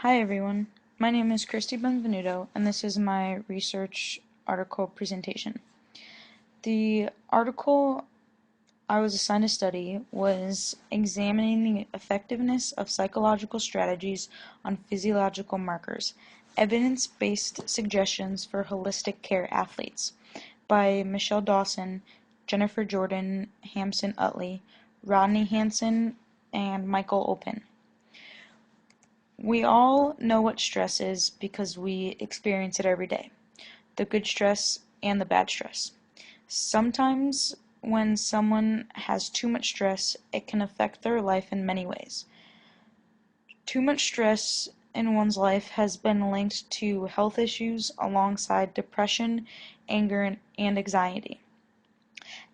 Hi everyone, my name is Kristi Benvenuto and this is my research article presentation. The article I was assigned to study was examining the effectiveness of psychological strategies on physiological markers, evidence-based suggestions for holistic care athletes by Michelle Dawson, Jennifer Jordan, Hamson Utley, Rodney Hansen, and Michael Olpin. We all know what stress is because we experience it every day, the good stress and the bad stress. Sometimes when someone has too much stress, it can affect their life in many ways. Too much stress in one's life has been linked to health issues alongside depression, anger, and anxiety.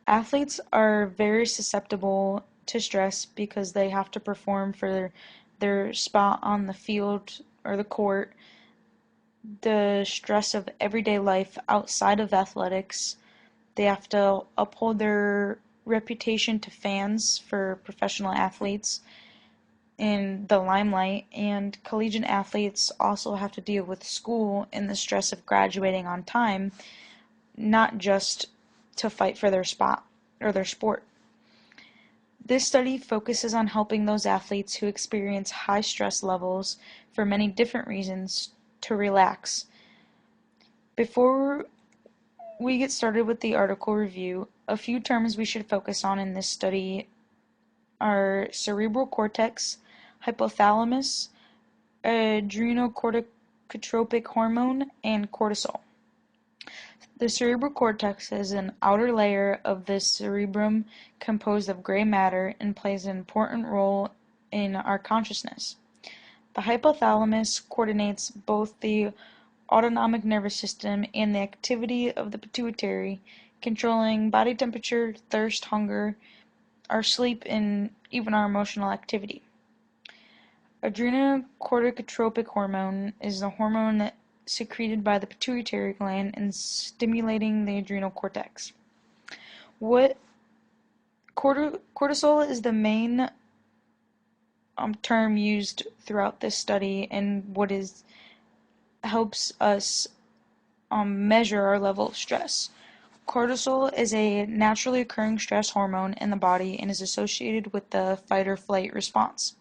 Athletes are very susceptible to stress because they have to perform for their spot on the field or the court, the stress of everyday life outside of athletics. They have to uphold their reputation to fans for professional athletes in the limelight, and collegiate athletes also have to deal with school and the stress of graduating on time, not just to fight for their spot or their sport. This study focuses on helping those athletes who experience high stress levels for many different reasons to relax. Before we get started with the article review, a few terms we should focus on in this study are cerebral cortex, hypothalamus, adrenocorticotropic hormone, and cortisol. The cerebral cortex is an outer layer of the cerebrum composed of gray matter and plays an important role in our consciousness. The hypothalamus coordinates both the autonomic nervous system and the activity of the pituitary, controlling body temperature, thirst, hunger, our sleep, and even our emotional activity. Adrenocorticotropic hormone is the hormone that secreted by the pituitary gland and stimulating the adrenal cortex. Cortisol is the main term used throughout this study and helps us measure our level of stress. Cortisol is a naturally occurring stress hormone in the body and is associated with the fight or flight response.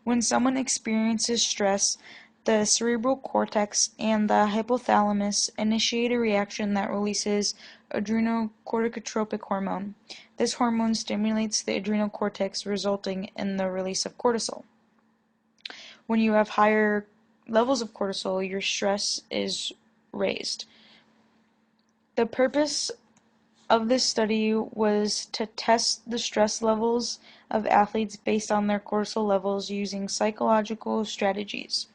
When someone experiences stress, the cerebral cortex and the hypothalamus initiate a reaction that releases adrenocorticotropic hormone. This hormone stimulates the adrenal cortex, resulting in the release of cortisol. When you have higher levels of cortisol, your stress is raised. The purpose of this study was to test the stress levels of athletes based on their cortisol levels using psychological strategies.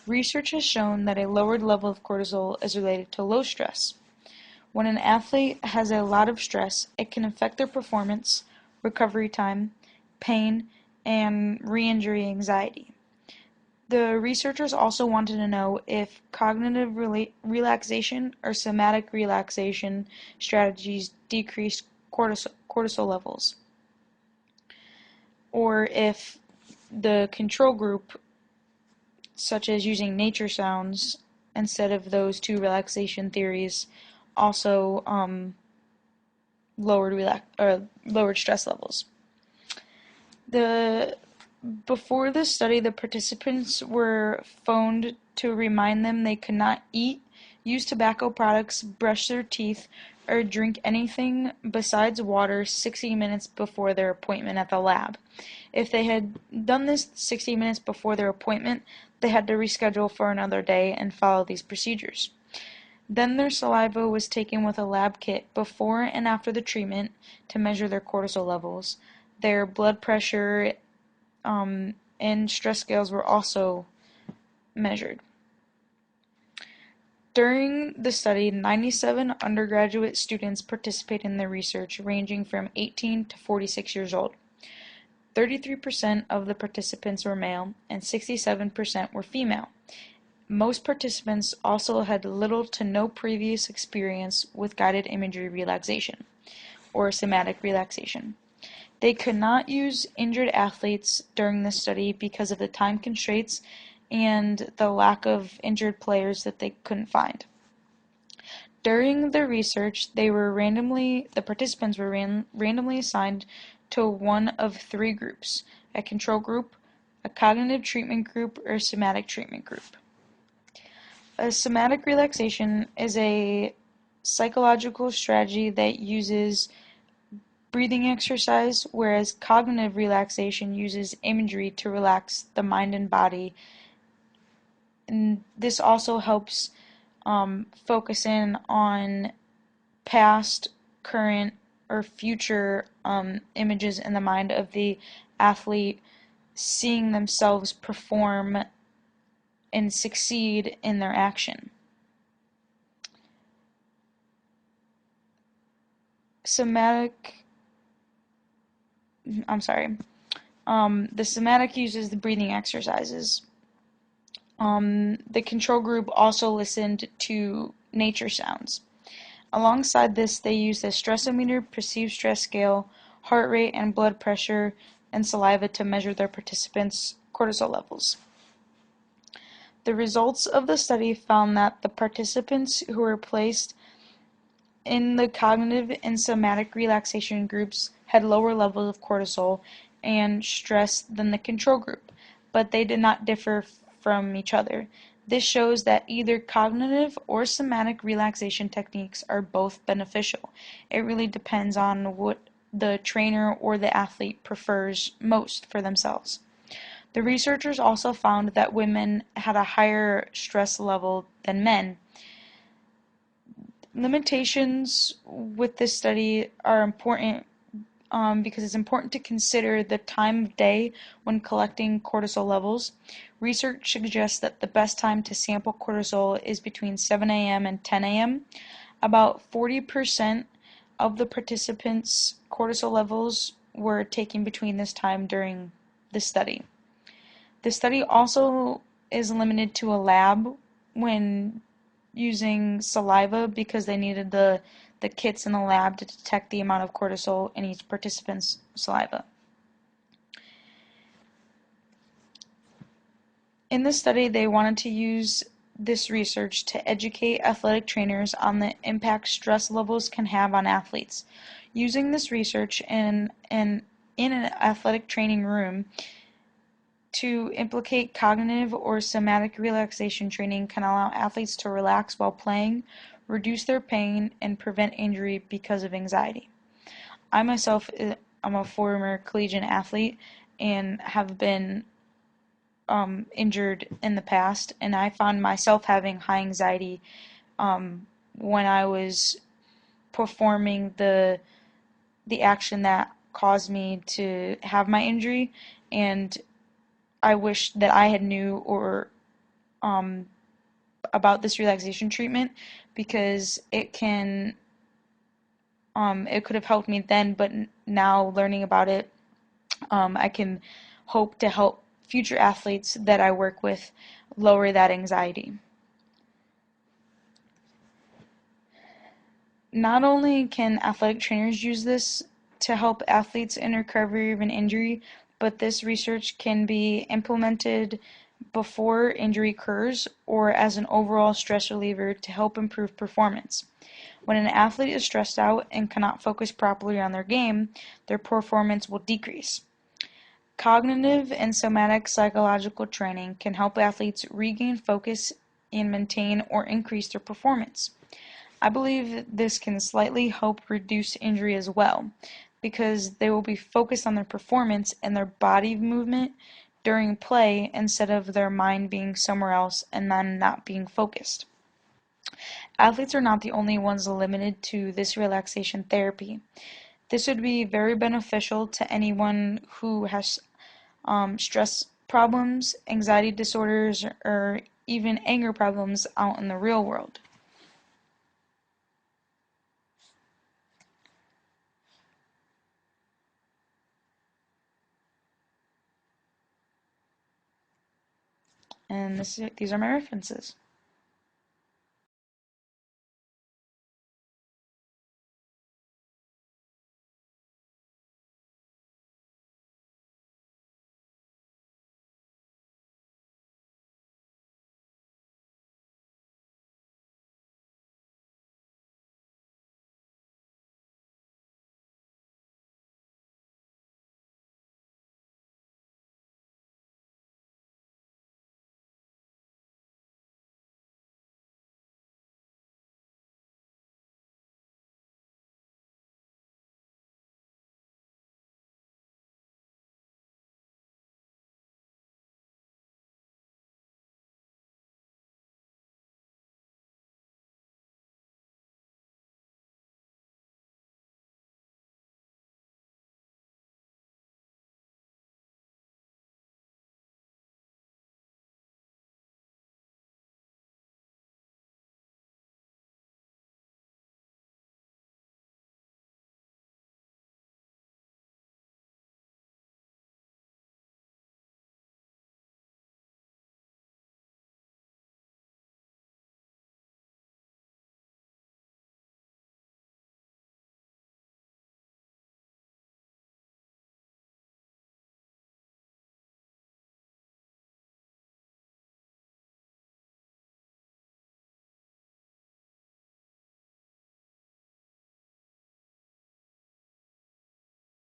Research has shown that a lowered level of cortisol is related to low stress. When an athlete has a lot of stress, it can affect their performance, recovery time, pain, and re-injury anxiety. The researchers also wanted to know if cognitive relaxation or somatic relaxation strategies decreased cortisol levels, or if the control group, such as using nature sounds instead of those two relaxation theories, also lowered stress levels. Before this study, the participants were phoned to remind them they could not eat, use tobacco products, brush their teeth, or drink anything besides water 60 minutes before their appointment at the lab. If they had done this 60 minutes before their appointment, they had to reschedule for another day and follow these procedures. Then their saliva was taken with a lab kit before and after the treatment to measure their cortisol levels. Their blood pressure and stress scales were also measured. During the study, 97 undergraduate students participated in the research, ranging from 18 to 46 years old. 33% of the participants were male, and 67% were female. Most participants also had little to no previous experience with guided imagery relaxation, or somatic relaxation. They could not use injured athletes during the study because of the time constraints and the lack of injured players that they couldn't find. During the research, the participants were randomly assigned to one of three groups: a control group, a cognitive treatment group, or a somatic treatment group. A somatic relaxation is a psychological strategy that uses breathing exercise, whereas cognitive relaxation uses imagery to relax the mind and body. And this also helps focus in on past, current, or future images in the mind of the athlete, seeing themselves perform and succeed in their action. The somatic uses the breathing exercises. The control group also listened to nature sounds. Alongside this, they used a stressometer, perceived stress scale, heart rate and blood pressure, and saliva to measure their participants' cortisol levels. The results of the study found that the participants who were placed in the cognitive and somatic relaxation groups had lower levels of cortisol and stress than the control group, but they did not differ from each other. This shows that either cognitive or somatic relaxation techniques are both beneficial. It really depends on what the trainer or the athlete prefers most for themselves. The researchers also found that women had a higher stress level than men. Limitations with this study are important because it's important to consider the time of day when collecting cortisol levels. Research suggests that the best time to sample cortisol is between 7 a.m. and 10 a.m. About 40% of the participants' cortisol levels were taken between this time during the study. The study also is limited to a lab when using saliva because they needed the kits in the lab to detect the amount of cortisol in each participant's saliva. In the study, they wanted to use this research to educate athletic trainers on the impact stress levels can have on athletes. Using this research in an athletic training room to implicate cognitive or somatic relaxation training can allow athletes to relax while playing, reduce their pain, and prevent injury because of anxiety. I myself am a former collegiate athlete and have been injured in the past, and I found myself having high anxiety when I was performing the action that caused me to have my injury, and I wish that I had knew or about this relaxation treatment because it could have helped me then, but now learning about it, I can hope to help future athletes that I work with lower that anxiety. Not only can athletic trainers use this to help athletes in recovery of an injury, but this research can be implemented before injury occurs or as an overall stress reliever to help improve performance. When an athlete is stressed out and cannot focus properly on their game, their performance will decrease. Cognitive and somatic psychological training can help athletes regain focus and maintain or increase their performance. I believe this can slightly help reduce injury as well, because they will be focused on their performance and their body movement during play instead of their mind being somewhere else and then not being focused. Athletes are not the only ones limited to this relaxation therapy. This would be very beneficial to anyone who has stress problems, anxiety disorders, or even anger problems out in the real world. And these are my references.